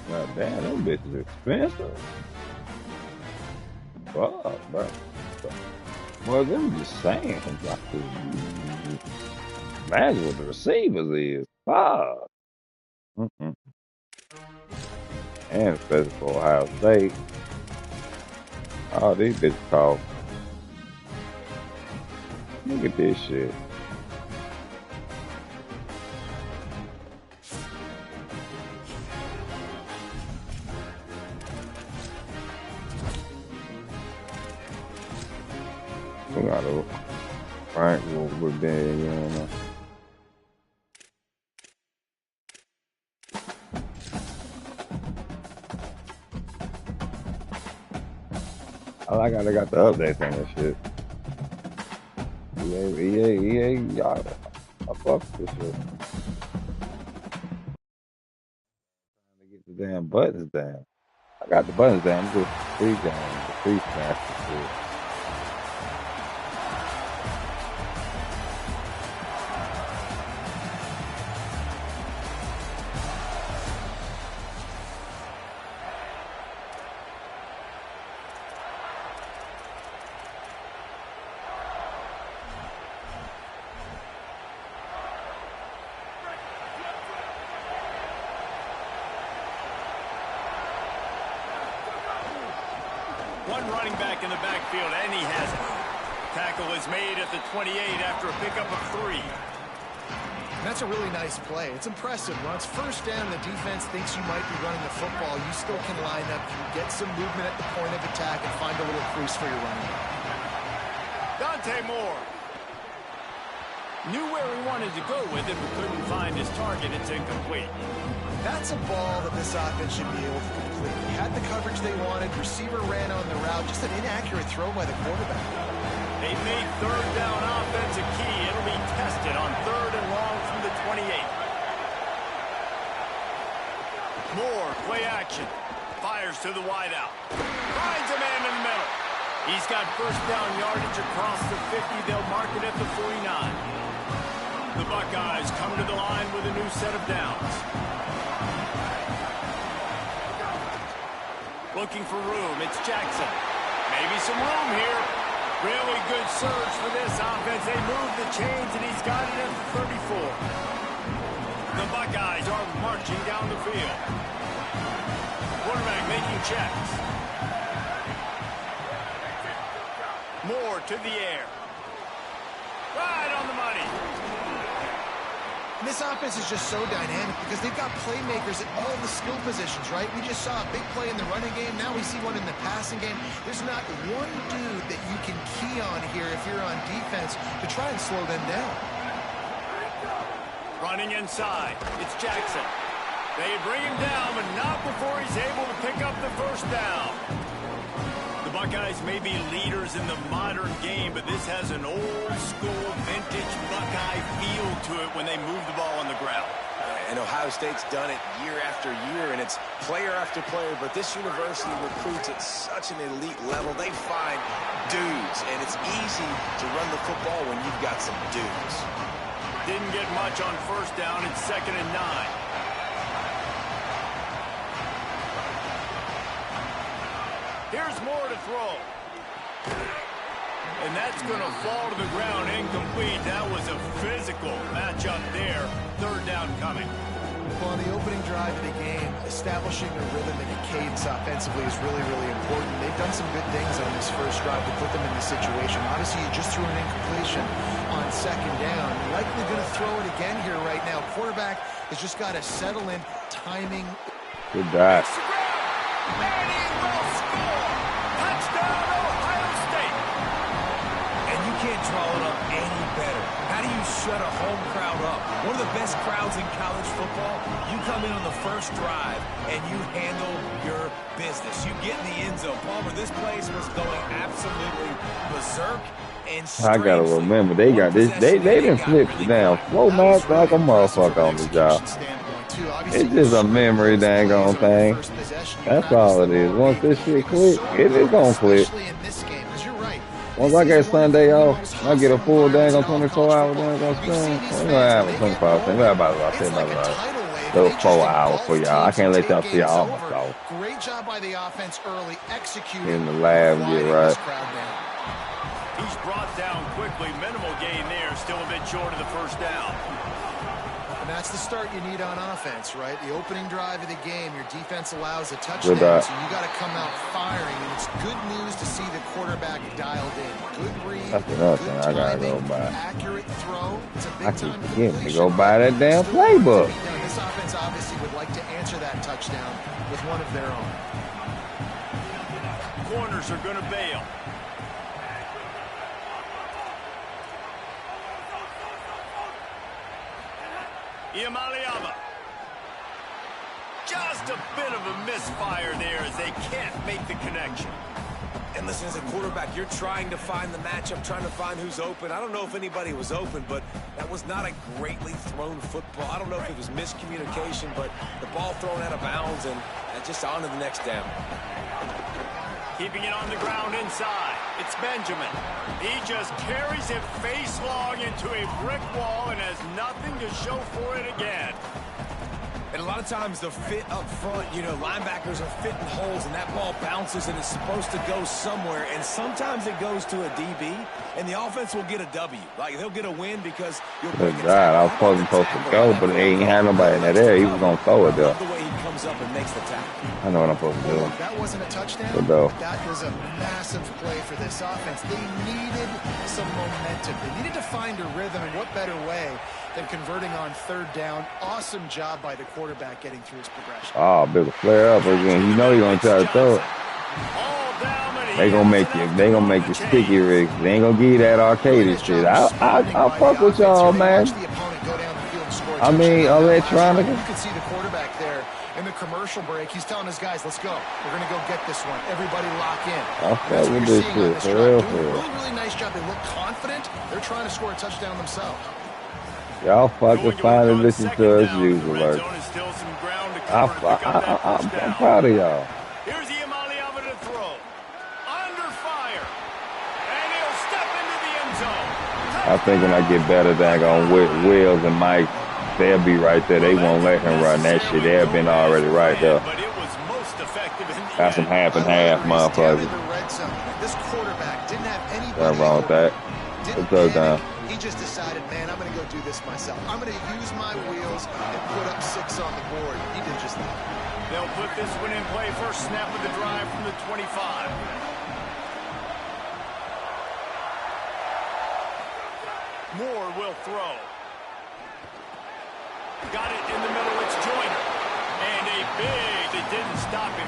God damn, them bitches expensive. Fuck, bro. Well, them just saying. Imagine what the receivers is. Fuck. Mm-mm. And especially for Ohio State. All these bitches cost. Look at this shit. We gotta rank what we're being, you know. I like how they got the updates on this shit. EA, y'all. I fuck with this shit. Trying to get the damn buttons down. I got the buttons down. I'm just free game, the free smash shit. One running back in the backfield, and he has it. Tackle is made at the 28 after a pickup of 3. That's a really nice play. It's impressive. When it's first down, the defense thinks you might be running the football. You still can line up, you get some movement at the point of attack, and find a little crease for your running back. Dante Moore knew where he wanted to go with it, but couldn't find his target. It's incomplete. That's a ball that this offense should be able to complete. They had the coverage they wanted. Receiver ran on the route. Just an inaccurate throw by the quarterback. They made third down offense a key. It'll be tested on 3rd and long from the 28. Moore, play action. Fires to the wideout. Finds a man in the middle. He's got first down yardage across the 50. They'll mark it at the 49. The Buckeyes come to the line with a new set of downs. Looking for room, it's Jackson. Maybe some room here. Really good surge for this offense. They move the chains, and he's got it at the 34. The Buckeyes are marching down the field. Quarterback making checks. Moore to the air. Right on the money. This offense is just so dynamic because they've got playmakers at all the skill positions, right? We just saw a big play in the running game. Now we see one in the passing game. There's not one dude that you can key on here if you're on defense to try and slow them down. Running inside. It's Jackson. They bring him down, but not before he's able to pick up the first down. The Buckeyes may be leaders in the modern game, but this has an old-school, vintage Buckeye feel to it when they move the ball on the ground. And Ohio State's done it year after year, and it's player after player, but this university recruits at such an elite level. They find dudes, and it's easy to run the football when you've got some dudes. Didn't get much on first down. It's 2nd and 9. Here's Moore to throw. And that's going to fall to the ground incomplete. That was a physical matchup there. 3rd down coming. Well, on the opening drive of the game, establishing a rhythm and a cadence offensively is really, really important. They've done some good things on this first drive to put them in this situation. Obviously, you just threw an incompletion on 2nd down. Likely going to throw it again here right now. Quarterback has just got to settle in timing. Good dive. And he will score. Touchdown, Ohio State. And you can't draw it up any better. How do you shut a home crowd up? One of the best crowds in college football. You come in on the first drive and you handle your business. You get in the end zone. Palmer, this place was going absolutely berserk. And I gotta remember, they got this. They didn't flip the damn flow mask like a motherfucker on the job. It's just a memory dang on thing. That's all it is. Once this shit click, it is gonna click. Especially in this game, because you're right. Once I get Sunday off, I get a full dang on 24-hour dang on spin. We ain't gonna have a 24-hour spin. We have about, I say about little 4 hours for y'all. I can't let y'all see all my thoughts. Great job by the offense early, executing In the lab, get right. He's brought down quickly. Minimal gain there. Still a bit short of the first down. And that's the start you need on offense, right? The opening drive of the game, your defense allows a touchdown, so you got to come out firing. And it's good news to see the quarterback dialed in. Good read, That's another good thing I gotta go timing, by. accurate throw. It's a I big keep time forgetting to completion. go buy that damn playbook. This offense obviously would like to answer that touchdown with one of their own. Corners are going to bail. Iamaleava. Just a bit of a misfire there as they can't make the connection. And listen, as a quarterback, you're trying to find the matchup, trying to find who's open. I don't know if anybody was open, but that was not a greatly thrown football. I don't know if it was miscommunication, but the ball thrown out of bounds and just on to the next down. Keeping it on the ground inside. It's Benjamin. He just carries it face long into a brick wall and has nothing to show for it again. And a lot of times the fit up front, you know, linebackers are fitting holes and that ball bounces and it's supposed to go somewhere. And sometimes it goes to a DB and the offense will get a W. Like they'll get a win because you'll break a God, I was supposed to go, but they ain't had nobody in that area. He was gonna throw it though. The way he comes up and makes the tackle. I know what I'm supposed to do. That wasn't a touchdown, but that was a massive play for this offense. They needed some momentum. They needed to find a rhythm, and what better way than converting on third down. Awesome job by the quarterback getting through his progression. Oh, big flare up again. You know you're gonna try to throw it. They gonna make you sticky, Rick. They ain't gonna give you that arcade shit. I fuck with y'all, man. I mean, electronica. You can see the quarterback there in the commercial break. He's telling his guys, let's go. We're gonna go get this one. Everybody lock in. I fuck with this shit, for real, for real. Really nice job. They look confident. They're trying to score a touchdown themselves. Y'all fucking finally listen to us usual, like. I'm proud of y'all. Here's Iamaleava to throw. Under fire. And he'll step into the end zone. I think when I get better daggone with Wills and Mike, they'll be right there. They won't let him run that shit. They've been already right there. But it was most effective in the Got some half and half, motherfuckers. This quarterback didn't have anybody. Nothing wrong with that. It's third down. He just decided, man, I'm going to go do this myself. I'm going to use my wheels and put up 6 on the board. He did just that. They'll put this one in play. First snap of the drive from the 25. Moore will throw. Got it in the middle. It's Joyner. And a big, it didn't stop him.